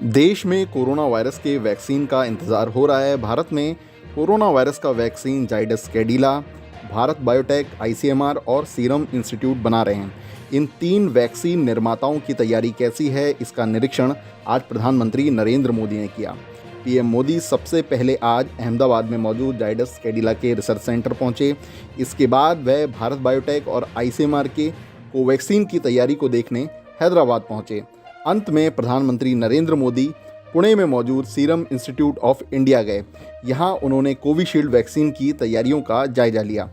देश में corona virus के वैक्सीन का इंतज़ार हो रहा है। भारत में कोरोना वायरस का vaccine Zydus Cadila, Bharat biotech, ICMR और सीरम इंस्टीट्यूट बना रहे हैं। इन तीन वैक्सीन निर्माताओं की तैयारी कैसी है, इसका निरीक्षण आज प्रधानमंत्री नरेंद्र मोदी ने किया। पीएम मोदी सबसे पहले आज अहमदाबाद में मौजूद जाइडस कैडिला के रिसर्च सेंटर पहुंचे। इसके बाद वह भारत बायोटेक और आईसीएमआर के कोवैक्सीन की तैयारी को देखने हैदराबाद पहुंचे। अंत में प्रधानमंत्री नरेंद्र मोदी पुणे में मौजूद सीरम इंस्टीट्यूट ऑफ इंडिया गए। यहां उन्होंने कोविशील्ड वैक्सीन की तैयारियों का जायजा लिया।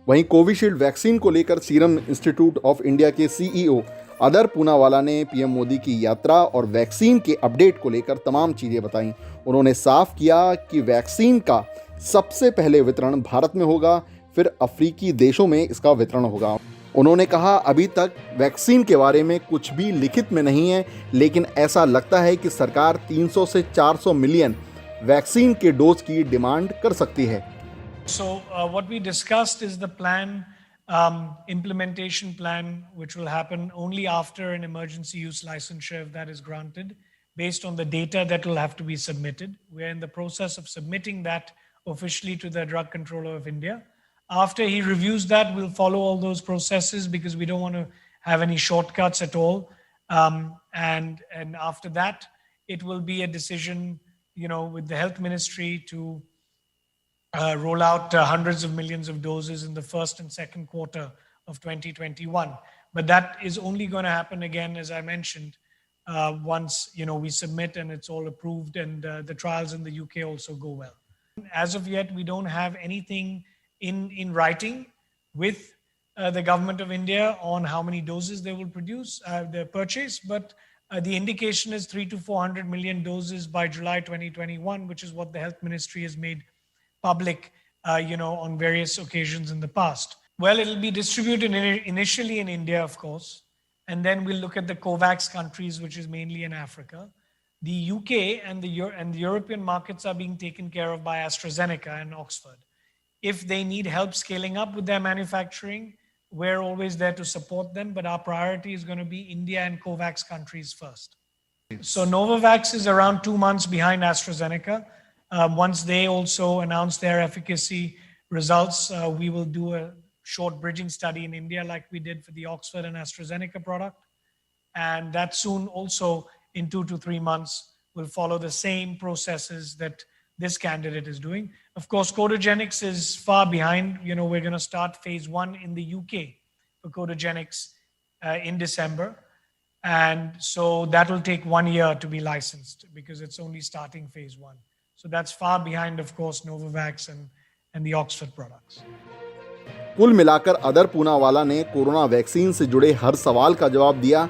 वहीं कोविशील्ड वैक्सीन को लेकर सीरम इंस्टीट्यूट ऑफ इंडिया के सीईओ अदर पूनावाला ने पीएम मोदी की यात्रा और वैक्सीन के अपडेट को लेकर तमाम चीज़ें बताईं। उन्होंने साफ किया कि वैक्सीन का सबसे पहले वितरण भारत में होगा, फिर अफ्रीकी देशों में इसका वितरण होगा। उन्होंने कहा, अभी तक वैक्सीन के बारे में कुछ भी लिखित में नहीं है, लेकिन ऐसा लगता है कि सरकार 300 से 400 मिलियन वैक्सीन के डोज की डिमांड कर सकती है। So what we discussed is the plan, implementation plan, which will happen only after an emergency use licensure, if that is granted, based on the data that will have to be submitted. We're in the process of submitting that officially to the Drug Controller of India. After he reviews that, we'll follow all those processes because we don't want to have any shortcuts at all. And after that, it will be a decision, with the health ministry to roll out hundreds of millions of doses in the first and second quarter of 2021. But that is only going to happen again, as I mentioned, once we submit and it's all approved and the trials in the UK also go well. As of yet, we don't have anything in writing with the government of India on how many doses they will purchase, but the indication is 300 to 400 million doses by July 2021, which is what the health ministry has made public, on various occasions in the past. Well, it'll be distributed initially in India, of course, and then we'll look at the COVAX countries, which is mainly in Africa. The UK and the European markets are being taken care of by AstraZeneca and Oxford. If they need help scaling up with their manufacturing, we're always there to support them, but our priority is going to be India and COVAX countries first. So Novavax is around 2 months behind AstraZeneca. Once they also announce their efficacy results, we will do a short bridging study in India like we did for the Oxford and AstraZeneca product. And that soon also in 2 to 3 months will follow the same processes that this candidate is doing. Of course, Codogenics is far behind. We're going to start phase 1 in the UK for Codogenics in December. And so that will take 1 year to be licensed because it's only starting phase 1. So that's far behind, of course, Novavax and the Oxford products. कुल मिलाकर other Poonawalla ने corona vaccine से जुड़े हर सवाल का जवाब दिया।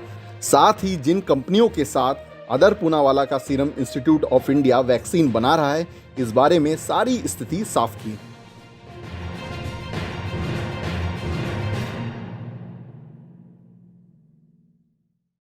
साथ ही जिन कंपनियों के साथ अदर पूनावाला का serum institute of India vaccine बना रहा है, इस बारे में सारी स्थिति साफ की।